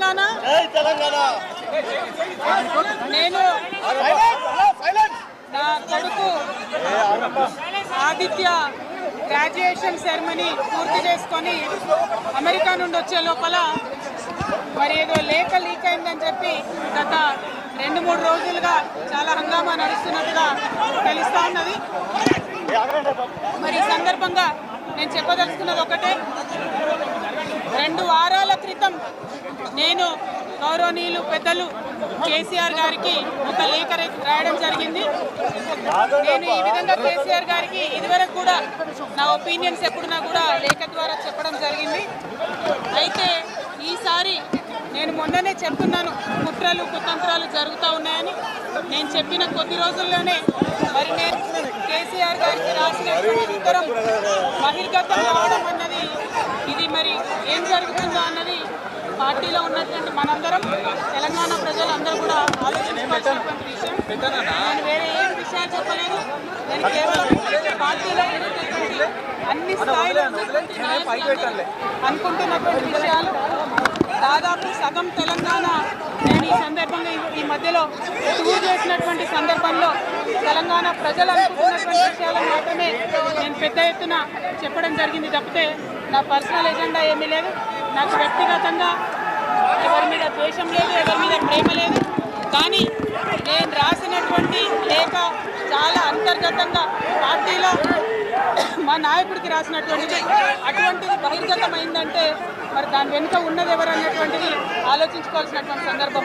తెలంగాణ. నేను నా కొడుకు ఆదిత్య గ్రాడ్యుయేషన్ సెరమనీ పూర్తి చేసుకొని అమెరికా నుండి వచ్చే లోపల మరి ఏదో లేఖ లీక్ అయిందని చెప్పి గత 2-3 రోజులుగా చాలా హంగామా నడుస్తున్నట్టుగా తెలుస్తూ ఉన్నది. మరి ఈ సందర్భంగా నేను చెప్పదలుచుకున్నది ఒకటే, 2 వారాల క్రితం నేను గౌరవనీయులు పెద్దలు కేసీఆర్ గారికి ఒక లేఖ రాయడం జరిగింది. నేను ఈ విధంగా కేసీఆర్ గారికి ఇదివరకు కూడా నా ఒపీనియన్స్ ఎప్పుడున్నా కూడా లేఖ ద్వారా చెప్పడం జరిగింది. అయితే ఈసారి నేను మొన్ననే చెప్తున్నాను, కుట్రలు కుతంత్రాలు జరుగుతూ ఉన్నాయని. నేను చెప్పిన కొద్ది రోజుల్లోనే మరి నేను కేసీఆర్ గారికి రాసినటువంటి ఉత్తరం బహిర్గతం కావడం అన్నది, ఇది మరి ఏం జరుగుతుందో అన్నది పార్టీలో ఉన్నటువంటి మనందరం, తెలంగాణ ప్రజలందరూ కూడా ఆలోచించుకోవాల్సినటువంటి విషయం. నేను వేరే ఏం విషయాలు చెప్పలేదు. నేను కేవలం పార్టీలో ఉన్నటువంటి అన్ని స్థాయిలో అనుకుంటున్నటువంటి విషయాలు. దాదాపు సగం తెలంగాణ నేను ఈ సందర్భంగా ఈ మధ్యలో టూర్ చేసినటువంటి సందర్భంలో తెలంగాణ ప్రజలు అనుకుంటున్నటువంటి విషయాలను మాత్రమే నేను పెద్ద ఎత్తున చెప్పడం జరిగింది తప్పితే నా పర్సనల్ ఎజెండా ఏమీ లేదు. నాకు వ్యక్తిగతంగా ఎవరి మీద ద్వేషం లేదు, ఎవరి మీద ప్రేమ లేదు. కానీ నేను రాసినటువంటి లేఖ చాలా అంతర్గతంగా పార్టీలో మా నాయకుడికి రాసినటువంటిది. అటువంటిది బహిర్గతమైందంటే మరి దాని వెనుక ఉన్నది ఎవరు అన్నటువంటిది ఆలోచించుకోవాల్సినటువంటి సందర్భం.